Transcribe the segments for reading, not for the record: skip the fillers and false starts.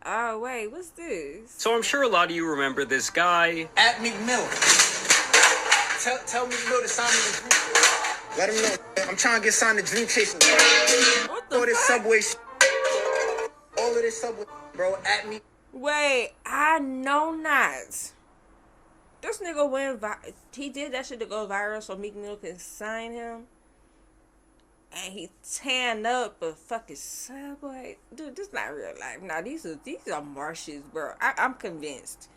Oh, wait, what's this? So I'm sure a lot of you remember this guy. At Meek Mill. Tell Meek Mill to sign me the group. Let him know. I'm trying to get signed to Dream Chasers. What the All this fuck? Subway all of this Subway, bro, at me. Wait, I know not. This nigga went he did that shit to go viral so Meek Mill can sign him. And he tanned up a fucking Subway. Dude, this not real life. Nah, these are Martians, bro. I'm convinced.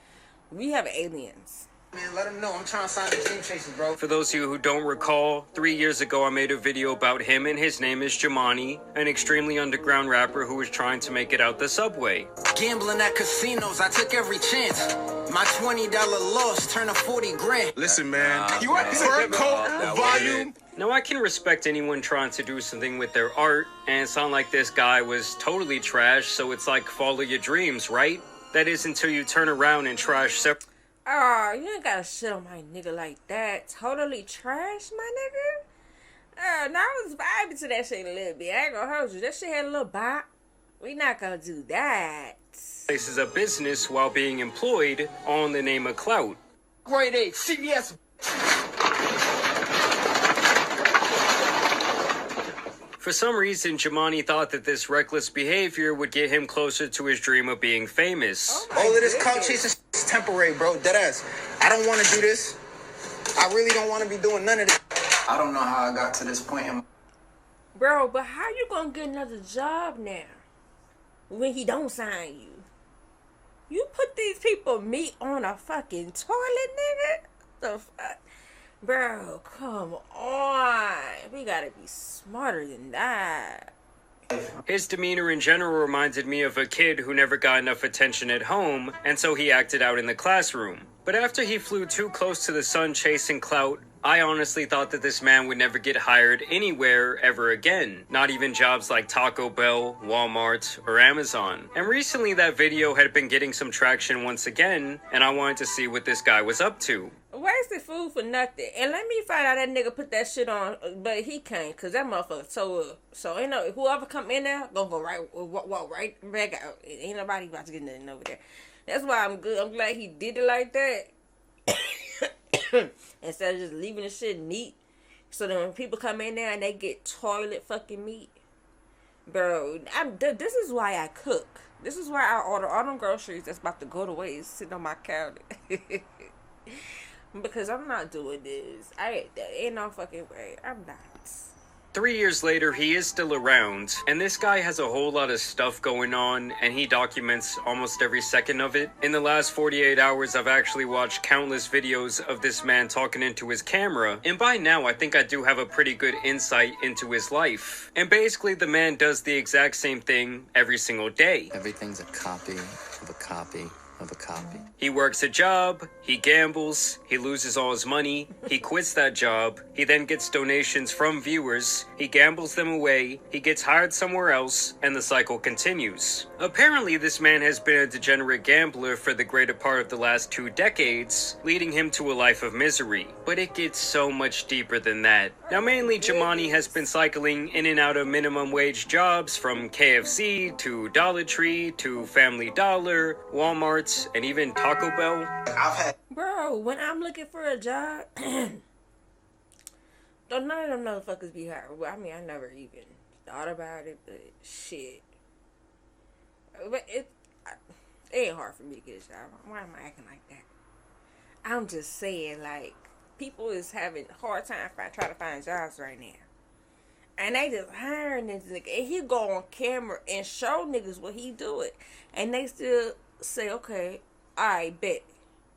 We have aliens. Man, let him know. I'm trying to sign the Dream Chasers, bro. For those of you who don't recall, 3 years ago I made a video about him, and his name is Jamari, an extremely underground rapper who was trying to make it out the subway. Gambling at casinos, I took every chance. My $20 loss turned to 40 grand. Listen, man. You want fur coat volume? Now I can respect anyone trying to do something with their art, and it's not like this guy was totally trash, so it's like follow your dreams, right? That is until you turn around and trash Oh, you ain't gotta shit on my nigga like that. Totally trash, my nigga? Now I was vibing to that shit a little bit. I ain't gonna hold you. That shit had a little bop. We not gonna do that. places of business while being employed all in the name of clout. Grade 8, CVS. For some reason, Jamari thought that this reckless behavior would get him closer to his dream of being famous. All of this clout chasing is temporary, bro. Deadass. I don't want to do this. I really don't want to be doing none of this. I don't know how I got to this point. Bro, but how you gonna get another job now when he don't sign you? You put these people meat on a fucking toilet, nigga? The fuck? Bro, come on. We gotta be smarter than that. His demeanor in general reminded me of a kid who never got enough attention at home, and so he acted out in the classroom. But after he flew too close to the sun chasing clout, I honestly thought that this man would never get hired anywhere ever again. Not even jobs like Taco Bell, Walmart, or Amazon. And recently that video had been getting some traction once again, and I wanted to see what this guy was up to. Wasted food for nothing. And let me find out that nigga put that shit on, but he can't, cause that motherfucker tore up. So ain't no, whoever come in there, gonna go walk right back out. Ain't nobody about to get nothing over there. That's why I'm good. I'm glad he did it like that. Instead of just leaving the shit neat. So then when people come in there and they get toilet fucking meat. Bro, this is why I cook. This is why I order all them groceries that's about to go to waste sitting on my counter. Because I'm not doing this. Ain't no fucking way. I'm not. 3 years later, he is still around, and this guy has a whole lot of stuff going on, and he documents almost every second of it. In the last 48 hours, I've actually watched countless videos of this man talking into his camera, and by now, I think I do have a pretty good insight into his life. And basically, the man does the exact same thing every single day. Everything's a copy of a copy of a copy. He works a job, he gambles, he loses all his money, he quits that job, he then gets donations from viewers, he gambles them away, he gets hired somewhere else, and the cycle continues. Apparently, this man has been a degenerate gambler for the greater part of the last 2 decades, leading him to a life of misery. But it gets so much deeper than that. Now, mainly, Jamari has been cycling in and out of minimum wage jobs from KFC to Dollar Tree to Family Dollar, Walmart, and even Taco Bell. Bro, when I'm looking for a job, don't none of them motherfuckers be hired. Well, I mean, I never even thought about it, but shit. But it ain't hard for me to get a job. Why am I acting like that? I'm just saying, like, people is having a hard time trying to find jobs right now. And they just hiring this nigga. And he go on camera and show niggas what he doing. And they still say, okay, alright, bet.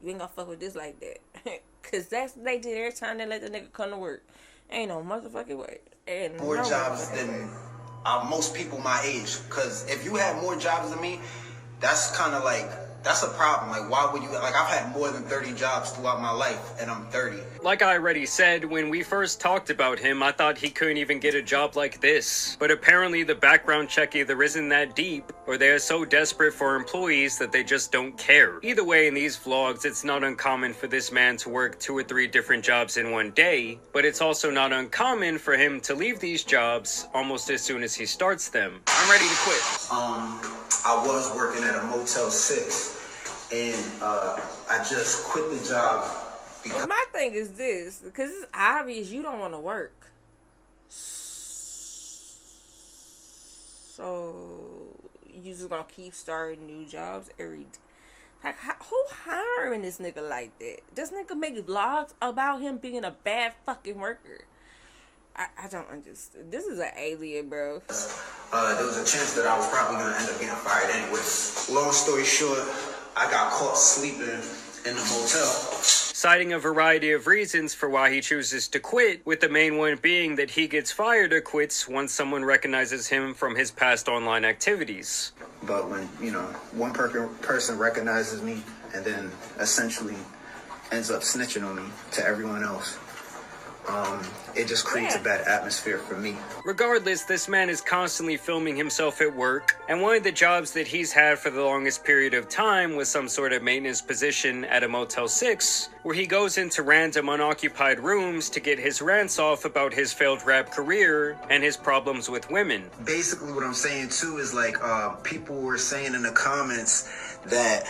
You ain't gonna fuck with this like that. Cause that's what they did every time they let the nigga come to work. Ain't no motherfucking way. Ain't More no jobs than most people my age. Cause if you had more jobs than me, that's kind of like, that's a problem. Like, why would you, like, I've had more than 30 jobs throughout my life, and I'm 30. Like I already said, when we first talked about him, I thought he couldn't even get a job like this. But apparently the background check either isn't that deep, or they are so desperate for employees that they just don't care. Either way, in these vlogs, it's not uncommon for this man to work 2 or 3 different jobs in one day, but it's also not uncommon for him to leave these jobs almost as soon as he starts them. I'm ready to quit. I was working at a Motel 6, and I just quit the job. Well, my thing is this, because it's obvious you don't want to work. So you just gonna keep starting new jobs every like who hiring this nigga like that? This nigga make vlogs about him being a bad fucking worker. I don't understand. This is an alien, bro. There was a chance that I was probably gonna end up getting fired anyways. Long story short, I got caught sleeping in the motel. Citing a variety of reasons for why he chooses to quit, with the main one being that he gets fired or quits once someone recognizes him from his past online activities. But when, one person recognizes me and then essentially ends up snitching on me to everyone else, it just creates a bad atmosphere for me. Regardless, this man is constantly filming himself at work, and one of the jobs that he's had for the longest period of time was some sort of maintenance position at a Motel 6, where he goes into random unoccupied rooms to get his rants off about his failed rap career and his problems with women. Basically what I'm saying too is people were saying in the comments that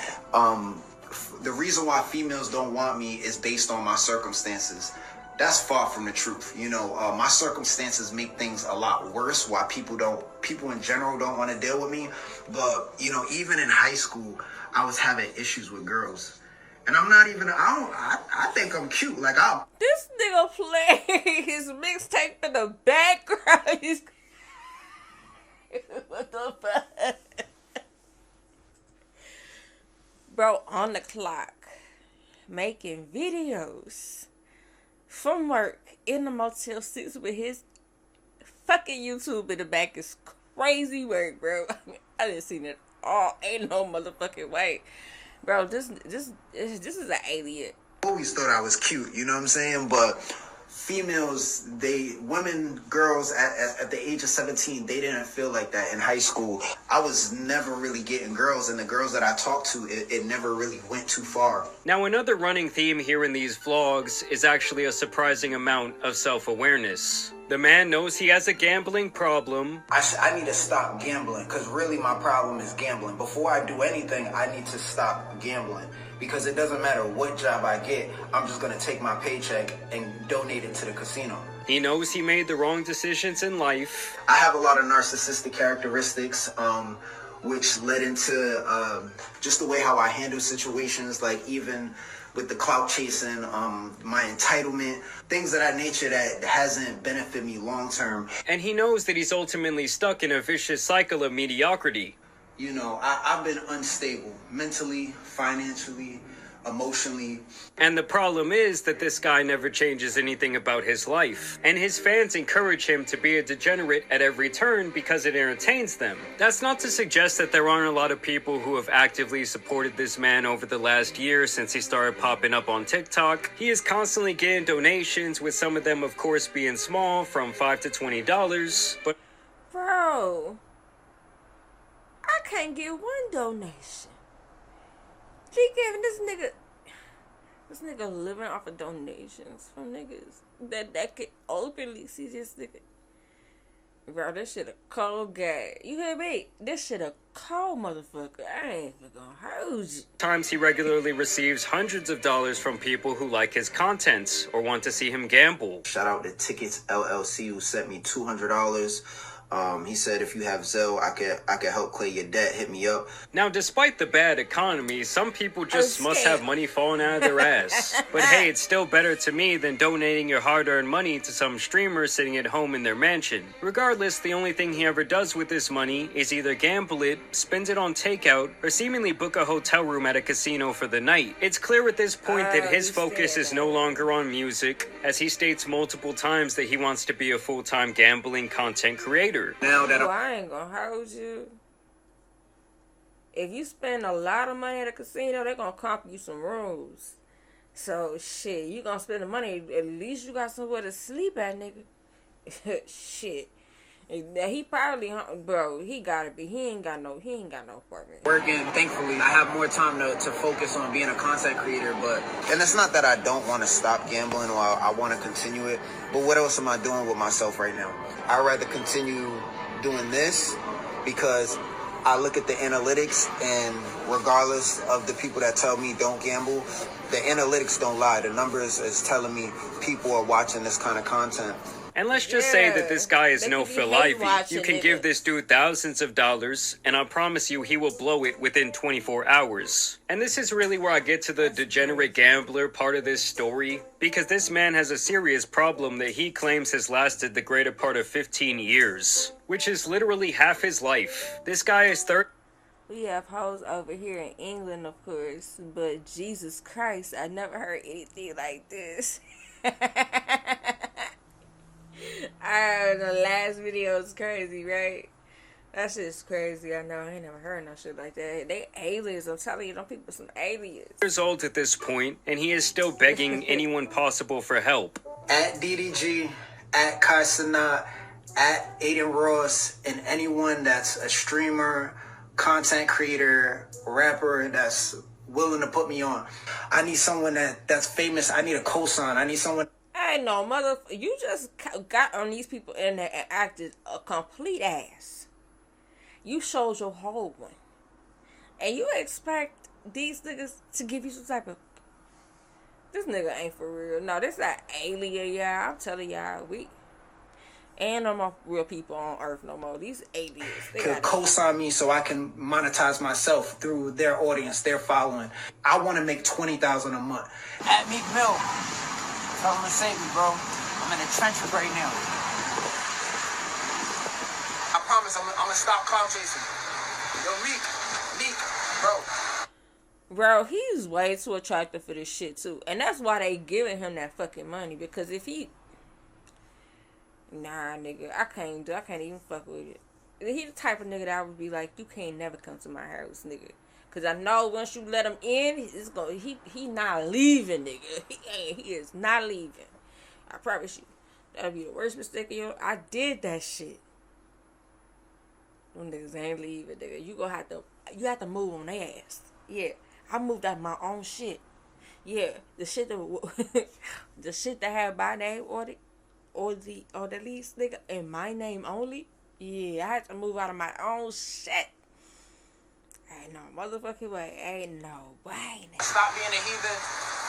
the reason why females don't want me is based on my circumstances. That's far from the truth. My circumstances make things a lot worse. Why people in general don't want to deal with me. But, even in high school, I was having issues with girls. And I'm not even, I think I'm cute. This nigga play his mixtape in the background. What the fuck? Bro, on the clock, making videos from work in the Motel 6 with his fucking YouTube in the back is crazy work, bro. I didn't see it all. Ain't no motherfucking way. Bro, this is an alien. I always thought I was cute, you know what I'm saying? But females, girls at the age of 17, they didn't feel like that in high school. I was never really getting girls, and the girls that I talked to, it never really went too far. Now, another running theme here in these vlogs is actually a surprising amount of self-awareness. The man knows he has a gambling problem. I need to stop gambling, because really my problem is gambling. Before I do anything, I need to stop gambling. Because it doesn't matter what job I get, I'm just going to take my paycheck and donate it to the casino. He knows he made the wrong decisions in life. I have a lot of narcissistic characteristics, which led into just the way how I handle situations, like even with the clout chasing, my entitlement, things of that nature that hasn't benefited me long term. And he knows that he's ultimately stuck in a vicious cycle of mediocrity. I've been unstable mentally, financially, emotionally. And the problem is that this guy never changes anything about his life. And his fans encourage him to be a degenerate at every turn because it entertains them. That's not to suggest that there aren't a lot of people who have actively supported this man over the last year since he started popping up on TikTok. He is constantly getting donations, with some of them of course being small, from $5 to $20. But bro, I can't get one donation. She giving this nigga living off of donations from niggas that could openly see this nigga. Bro, this shit a cold guy. You hear me? This shit a cold motherfucker. I ain't even gonna hold you. Times he regularly receives hundreds of dollars from people who like his content or want to see him gamble. Shout out to Tickets LLC, who sent me $200. He said, if you have Zelle, I could help clear your debt. Hit me up. Now, despite the bad economy, some people just must have money falling out of their ass. But hey, it's still better to me than donating your hard-earned money to some streamer sitting at home in their mansion. Regardless, the only thing he ever does with this money is either gamble it, spend it on takeout, or seemingly book a hotel room at a casino for the night. It's clear at this point that his focus is no longer on music, as he states multiple times that he wants to be a full-time gambling content creator. Now that I ain't gonna hold you. If you spend a lot of money at a casino, they're gonna comp you some rooms. So shit, you gonna spend the money, at least you got somewhere to sleep at, nigga. Shit. He probably, bro, he ain't got no apartment. Working, thankfully, I have more time to focus on being a content creator, and it's not that I don't want to stop gambling or I want to continue it, but what else am I doing with myself right now? I'd rather continue doing this because I look at the analytics, and regardless of the people that tell me don't gamble, the analytics don't lie. The numbers is telling me people are watching this kind of content. And let's just say that this guy is They no could be Phil hate Ivey. watching You can it. give this dude thousands of dollars, and I promise you he will blow it within 24 hours. And this is really where I get to the degenerate gambler part of this story, because this man has a serious problem that he claims has lasted the greater part of 15 years, which is literally half his life. This guy is We have hoes over here in England, of course, but Jesus Christ, I never heard anything like this. The last video is crazy, right? That shit's crazy. I know. I ain't never heard no shit like that. They aliens. I'm telling you, them people some aliens. years old at this point, and he is still begging anyone possible for help. At DDG, at Kai Sanat, at Aiden Ross, and anyone that's a streamer, content creator, rapper that's willing to put me on. I need someone that's famous. I need a cosign. I need someone. I ain't no mother. You just got on these people in there and acted a complete ass. You showed your whole one, and you expect these niggas to give you some type of. This nigga ain't for real. No, this not alien, y'all. I'm telling y'all, we ain't no more real people on Earth no more. These aliens, they Could got co-sign me so I can monetize myself through their audience, their following. I want to make $20,000 a month. At Meek Mill, tell him to save me, bro. I'm in the trenches right now. I promise I'm gonna stop cloud chasing. Yo, Meek, bro. Bro, he's way too attractive for this shit too, and that's why they giving him that fucking money. Because if he, nah, nigga, I can't even fuck with it. He the type of nigga that I would be like, you can't never come to my house, nigga. Cause I know once you let him in, it's gonna he not leaving, nigga. He is not leaving. I promise you, that'll be the worst mistake of your. I did that shit. Them niggas ain't leaving, nigga. You have to move on their ass. Yeah. I moved out my own shit. Yeah, the shit that had my name on it, or the lease, nigga, and my name only. Yeah, I had to move out of my own shit. Ain't no motherfucking way. Ain't no way. Nigga. Stop being a heathen.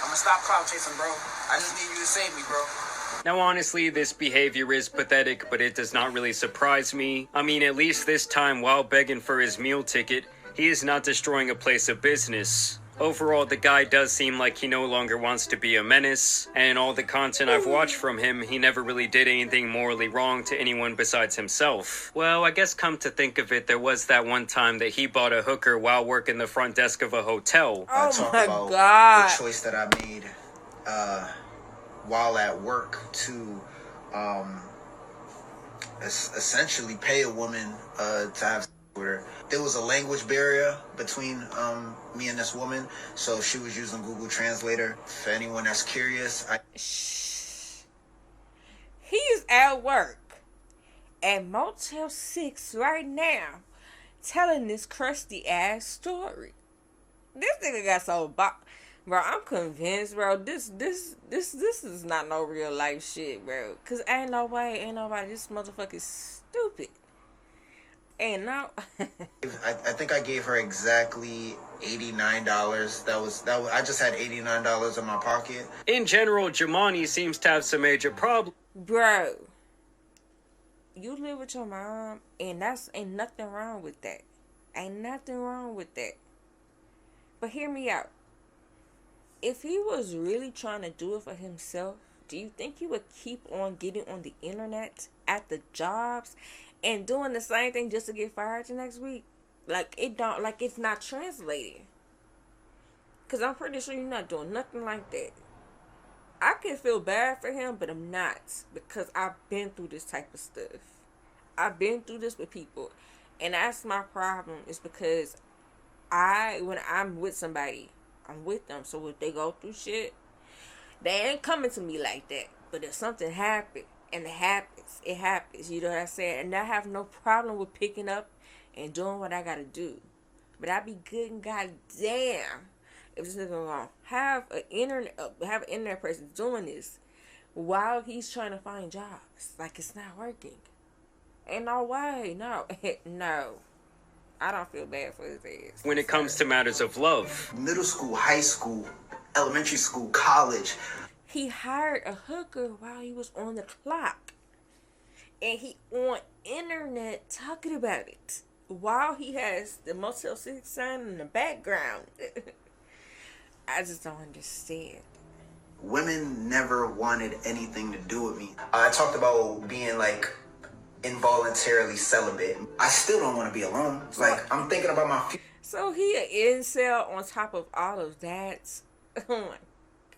I'm gonna stop cloud chasing, bro. I just need you to save me, bro. Now honestly, this behavior is pathetic, but it does not really surprise me. I mean, at least this time, while begging for his meal ticket, he is not destroying a place of business. Overall, the guy does seem like he no longer wants to be a menace, and in all the content I've watched from him, he never really did anything morally wrong to anyone besides himself. Well, I guess come to think of it, there was that one time that he bought a hooker while working the front desk of a hotel. Oh my god. The choice that I made while at work to essentially pay a woman to have with her. There was a language barrier between me and this woman, so she was using Google Translator. For anyone that's curious, He's at work at Motel 6 right now telling this crusty ass story. This nigga got so bro, I'm convinced, bro, this is not no real life shit, bro. Cause ain't nobody, this motherfucker is stupid. And now I think I gave her exactly $89. That was I just had $89 in my pocket. In general, Jamari seems to have some major problems. bro, you live with your mom, and ain't nothing wrong with that. Ain't nothing wrong with that. But hear me out. If he was really trying to do it for himself, do you think he would keep on getting on the internet at the jobs and doing the same thing just to get fired the next week? It's not translating. Cause I'm pretty sure you're not doing nothing like that. I can feel bad for him, but I'm not, because I've been through this type of stuff. I've been through this with people, and that's my problem. Is because when I'm with somebody, I'm with them. So if they go through shit, they ain't coming to me like that. But if something happens, and it happens. You know what I'm saying? And I have no problem with picking up and doing what I gotta do. But I be good and goddamn if this nigga gonna have an internet person doing this while he's trying to find jobs. Like, it's not working. Ain't no way. No. No. I don't feel bad for his ass. when it comes to matters of love. Middle school, high school, elementary school, college. He hired a hooker while he was on the clock. And he on internet talking about it. While he has the Motel 6 sign in the background. I just don't understand. Women never wanted anything to do with me. I talked about being like involuntarily celibate. I still don't want to be alone. Like, I'm thinking about my future. So he an incel on top of all of that. Oh my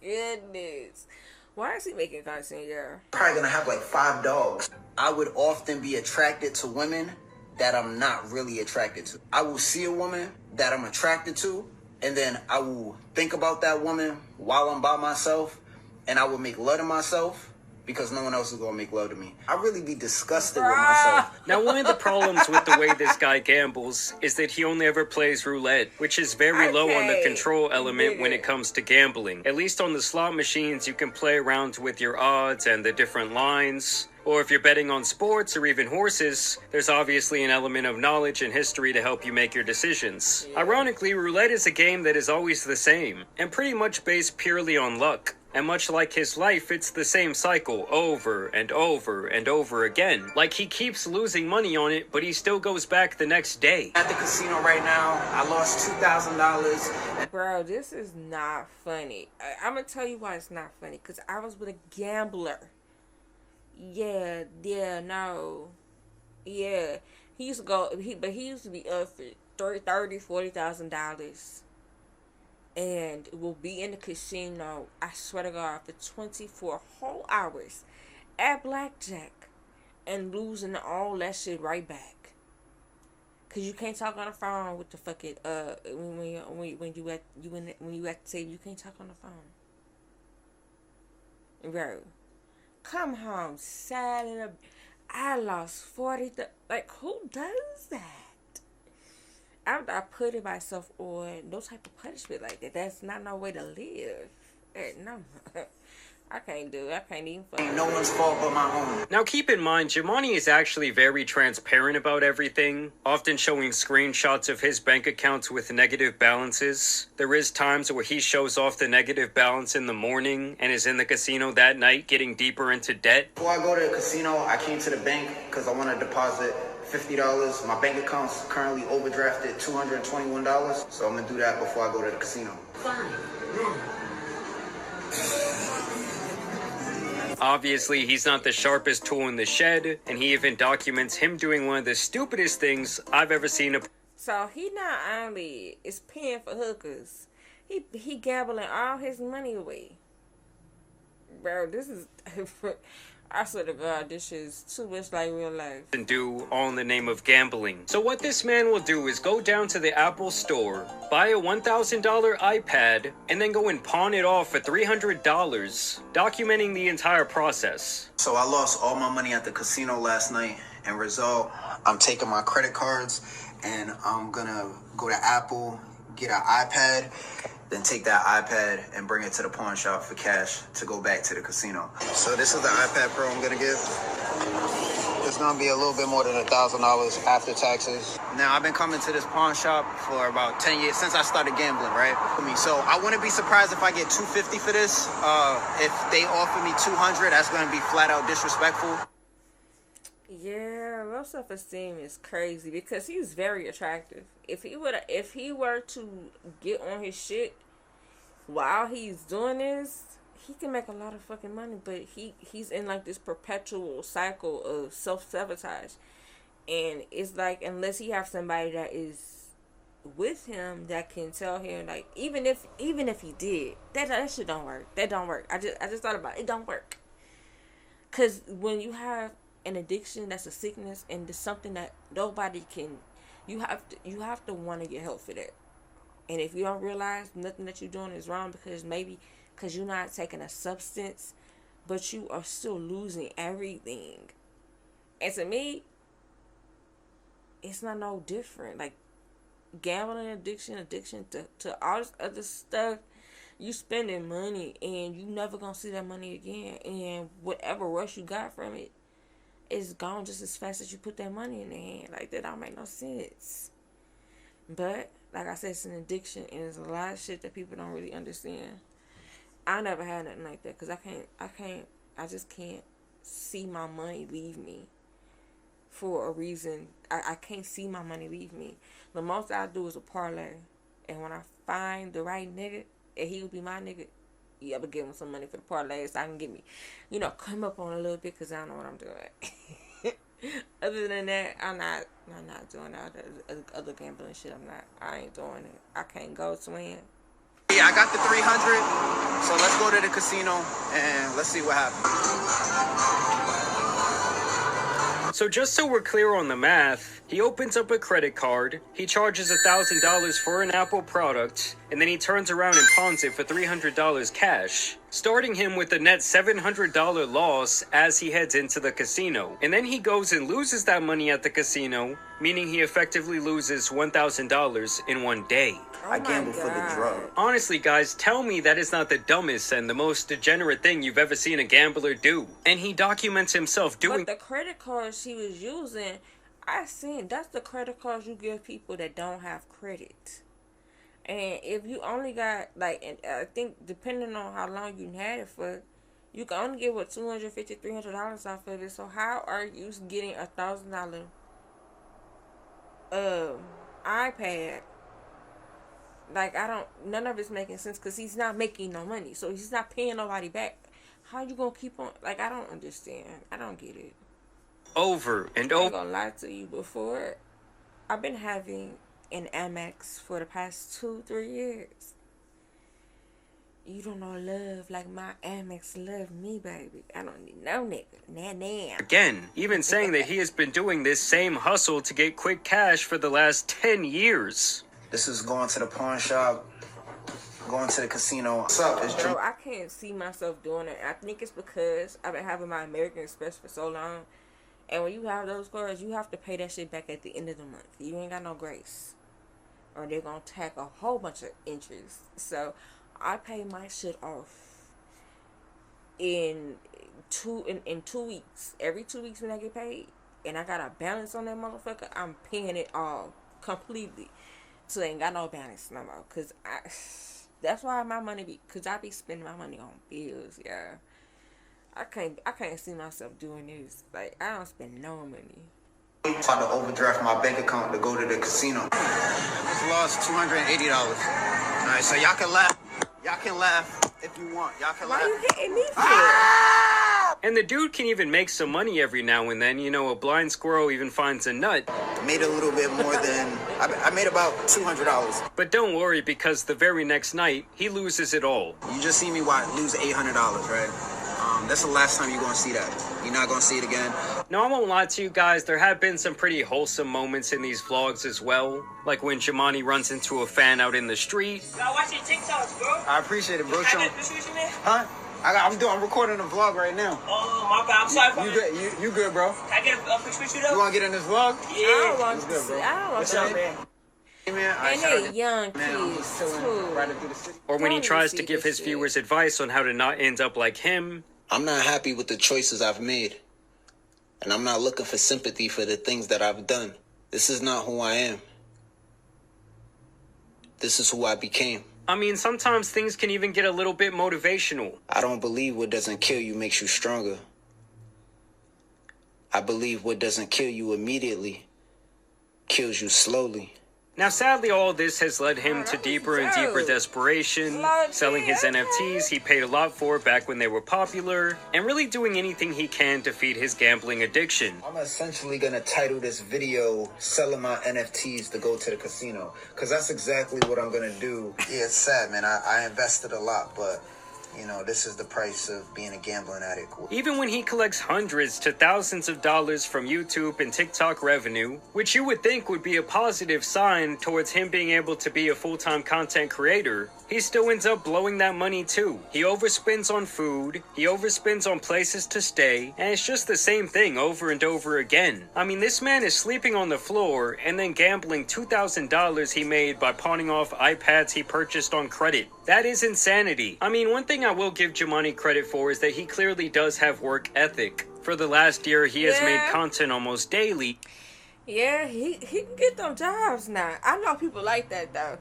goodness. Why is he making content, yeah? Probably gonna have like 5 dogs. I would often be attracted to women that I'm not really attracted to. I will see a woman that I'm attracted to, and then I will think about that woman while I'm by myself, and I will make love to myself because no one else is gonna make love to me. I really be disgusted with myself. Now, one of the problems with the way this guy gambles is that he only ever plays roulette, which is very low on the control element when it comes to gambling. At least on the slot machines, you can play around with your odds and the different lines. Or if you're betting on sports or even horses, there's obviously an element of knowledge and history to help you make your decisions. Ironically, roulette is a game that is always the same, and pretty much based purely on luck. And much like his life, it's the same cycle over and over and over again. Like, he keeps losing money on it, but he still goes back the next day. At the casino right now, I lost $2,000. Bro, this is not funny. I'm gonna tell you why it's not funny. Because I was with a gambler. Yeah, no. Yeah. He used to go, he used to be up for $30,000-$40,000. And will be in the casino, I swear to God, for 24 whole hours at blackjack and losing all that shit right back. Cause you can't talk on the phone with the fucking when you at the table, you can't talk on the phone. Bro, come home sad and I lost 40. Like, who does that? I put myself on no type of punishment like that. That's not no way to live. No, I can't do it. I can't even fuck. No one's fault but my own. Now keep in mind, Jamari is actually very transparent about everything, often showing screenshots of his bank accounts with negative balances. There is times where he shows off the negative balance in the morning and is in the casino that night getting deeper into debt. Before I go to the casino, I came to the bank because I want to deposit $50. My bank account's currently overdrafted $221, so I'm gonna do that before I go to the casino. Fine. Obviously, he's not the sharpest tool in the shed, and he even documents him doing one of the stupidest things I've ever seen. So he not only is paying for hookers, he gambling all his money away. Bro, this is I swear to God, this is too much like real life. And do all in the name of gambling. So what this man will do is go down to the Apple store, buy a $1,000 iPad, and then go and pawn it off for $300, documenting the entire process. So I lost all my money at the casino last night, and result, I'm taking my credit cards and I'm gonna go to Apple, get an iPad, then take that iPad and bring it to the pawn shop for cash to go back to the casino. So this is the iPad Pro I'm gonna give. It's gonna be a little bit more than $1,000 after taxes. Now, I've been coming to this pawn shop for about 10 years, since I started gambling, right? So I wouldn't be surprised if I get $250 for this. If they offer me $200, that's gonna be flat out disrespectful. Yeah, low self-esteem is crazy because he's very attractive. If he were to get on his shit while he's doing this, he can make a lot of fucking money. But he's in like this perpetual cycle of self-sabotage, and it's like unless he have somebody that is with him that can tell him, like, even if he did that shit don't work. That don't work. I just thought about it. It don't work. Cause when you have an addiction that's a sickness and it's something that nobody can, you have to want to get help for that. And if you don't realize nothing that you're doing is wrong because you're not taking a substance, but you are still losing everything. And to me, it's not no different. Like gambling addiction to all this other stuff, you spending money and you never gonna see that money again, and whatever rush you got from it is gone just as fast as you put that money in their hand. Like, that don't make no sense. But like I said, it's an addiction, and there's a lot of shit that people don't really understand. I never had nothing like that because I just can't see my money leave me for a reason. I can't see my money leave me. The most I do is a parlay, and when I find the right nigga, and he will be my nigga, you ever give him some money for the parlay so I can get me, come up on a little bit because I don't know what I'm doing. Other than that, I'm not doing all the other gambling shit. I ain't doing it. I can't go swing. Yeah, I got the 300. So let's go to the casino and let's see what happens. So just so we're clear on the math, he opens up a credit card, he charges $1,000 for an Apple product, and then he turns around and pawns it for $300 cash, starting him with a net $700 loss as he heads into the casino. And then he goes and loses that money at the casino, meaning he effectively loses $1,000 in one day. I gamble for the drug. Honestly, guys, tell me that is not the dumbest and the most degenerate thing you've ever seen a gambler do. And he documents himself doing. But the credit cards he was using, I seen that's the credit cards you give people that don't have credit. And if you only got and I think depending on how long you had it for, you can only get $250, $300 off of it. So how are you getting $1,000 iPad? None of it's making sense because he's not making no money. So he's not paying nobody back. How you gonna keep on? I don't understand. I don't get it. Over and I ain't over. gonna lie to you. Before, I've been having an Amex for the past 2-3 years. You don't know love like my Amex love me, baby. I don't need no nigga. Nah. Again, even saying that he has been doing this same hustle to get quick cash for the last 10 years. This is going to the pawn shop, going to the casino. What's up? It's Bro, I can't see myself doing it. I think it's because I've been having my American Express for so long. And when you have those cards, you have to pay that shit back at the end of the month. You ain't got no grace. Or they're going to tack a whole bunch of interest. So, I pay my shit off in 2 weeks. Every 2 weeks when I get paid. And I got a balance on that motherfucker, I'm paying it all completely. So I ain't got no balance no more. Cause that's why my money cause I be spending my money on bills, yeah. I can't see myself doing this. I don't spend no money. I'm about to overdraft my bank account to go to the casino. Just lost $280. Alright, so y'all can laugh. Y'all can laugh if you want. Y'all can laugh. Why you hitting me for? And the dude can even make some money every now and then. A blind squirrel even finds a nut. Made a little bit more than... I made about $200. But don't worry, because the very next night, he loses it all. You just see me lose $800, right? That's the last time you're going to see that. You're not going to see it again. Now, I won't lie to you guys, there have been some pretty wholesome moments in these vlogs as well. Like when Jamari runs into a fan out in the street. I watch your TikToks, bro. I appreciate it, bro. Can I get a picture with you, man? Huh? I'm recording a vlog right now. Oh, my bad. I'm sorry. You good, bro? Can I get a picture with you, though? You want to get in this vlog? Yeah. I don't want good, bro. What's up, man? Hey, man. And they're young kids, too. Riding through the city. Or when he Don't tries see to give this his shit. viewers advice on how to not end up like him. I'm not happy with the choices I've made. And I'm not looking for sympathy for the things that I've done. This is not who I am. This is who I became. I mean, sometimes things can even get a little bit motivational. I don't believe what doesn't kill you makes you stronger. I believe what doesn't kill you immediately kills you slowly. Now, sadly, all this has led him to deeper and deeper desperation, selling his NFTs he paid a lot for back when they were popular, and really doing anything he can to feed his gambling addiction. I'm essentially going to title this video, Selling My NFTs to Go to the Casino. Because that's exactly what I'm going to do. Yeah, it's sad, man. I invested a lot, but... this is the price of being a gambling addict. Even when he collects hundreds to thousands of dollars from YouTube and TikTok revenue, which you would think would be a positive sign towards him being able to be a full-time content creator, he still ends up blowing that money too. He overspends on food, he overspends on places to stay, and it's just the same thing over and over again. I mean, this man is sleeping on the floor and then gambling $2,000 he made by pawning off iPads he purchased on credit. That is insanity. I mean, one thing I will give Jamari credit for is that he clearly does have work ethic. For the last year, he has made content almost daily. Yeah, he can get them jobs now. I know people like that though.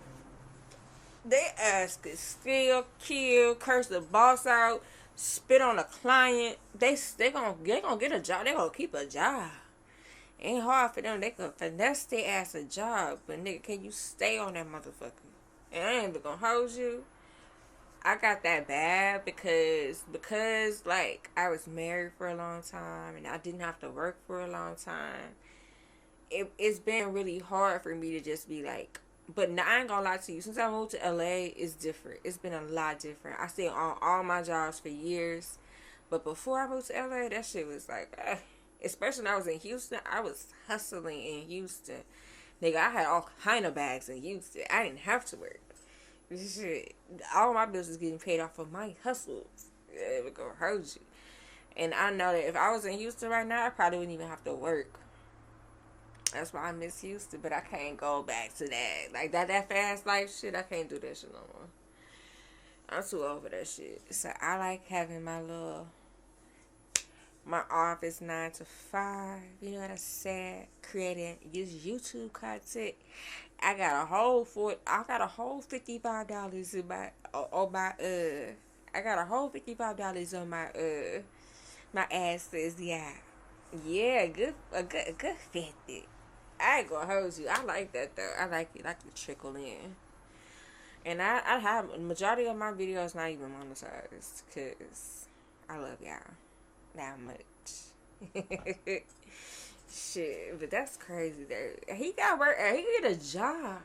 They ass could steal, kill, curse the boss out, spit on a client. They gonna get a job. They gonna keep a job. Ain't hard for them. They can finesse their ass a job, but nigga, can you stay on that motherfucker? And I ain't even gonna hold you. I got that bad because like I was married for a long time and I didn't have to work for a long time. It's been really hard for me to just be like, but now, I ain't gonna lie to you. Since I moved to LA, it's different. It's been a lot different. I stayed on all my jobs for years, but before I moved to LA, that shit was like, especially when I was in Houston. I was hustling in Houston, nigga. I had all kind of bags in Houston. I didn't have to work. Shit, all my bills was getting paid off of my hustles. It would go hurt you. And I know that if I was in Houston right now, I probably wouldn't even have to work. That's why I miss Houston, but I can't go back to that. Like that fast life shit, I can't do that shit no more. I'm too over that shit. So I like having my office 9 to 5. You know what I said? Creating YouTube content. I got a whole $55 in my I got a whole $55 on my assets. Yeah. Yeah, a good 50. I ain't gonna hold you. I like that though. I like it. I can trickle in. And I have majority of my videos not even monetized because I love y'all that much. Shit, but that's crazy. That he got work. He get a job,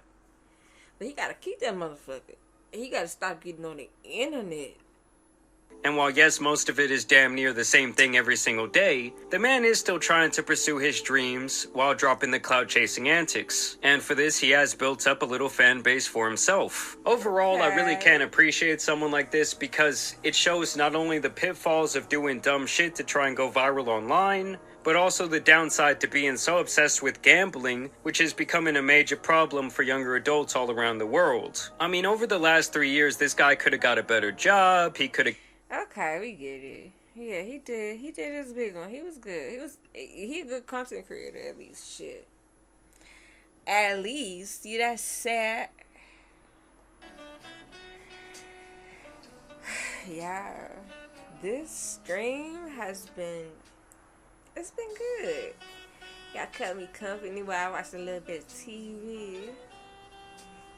but he gotta keep that motherfucker. He gotta stop getting on the internet. And while yes, most of it is damn near the same thing every single day, the man is still trying to pursue his dreams while dropping the clout-chasing antics. And for this, he has built up a little fan base for himself. Overall, I really can't appreciate someone like this because it shows not only the pitfalls of doing dumb shit to try and go viral online, but also the downside to being so obsessed with gambling, which is becoming a major problem for younger adults all around the world. I mean, over the last 3 years, this guy could have got a better job, he could have... Okay, we get it. Yeah, he did. He did his big one. He was good. He a good content creator at least. Shit. At least, see that sad. Yeah, this stream has been. It's been good. Y'all kept me company while I watched a little bit of TV.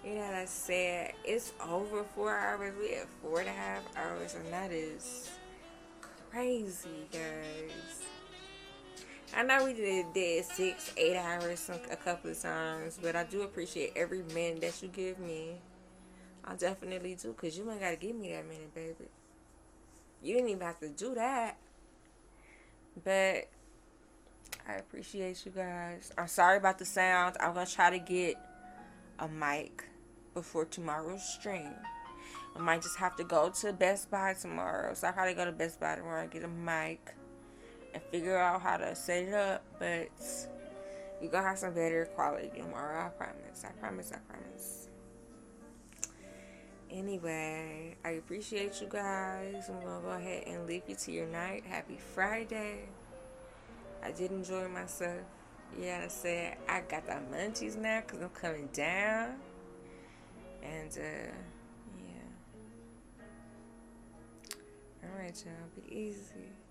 You know what I said? It's over 4 hours. We at 4.5 hours, and that is crazy, guys. I know we did 6, 8 hours a couple of times, but I do appreciate every minute that you give me. I definitely do, because you ain't got to give me that minute, baby. You didn't even have to do that. But I appreciate you guys. I'm sorry about the sound. I'm going to try to get a mic before tomorrow's stream. I might just have to go to Best Buy tomorrow. So I probably go to Best Buy tomorrow and get a mic and figure out how to set it up. But we're going to have some better quality tomorrow. I promise. I promise. I promise. Anyway, I appreciate you guys. I'm going to go ahead and leave you to your night. Happy Friday. I did enjoy myself. Yeah, I said I got the munchies now because I'm coming down. And, yeah. Alright, y'all. Be easy.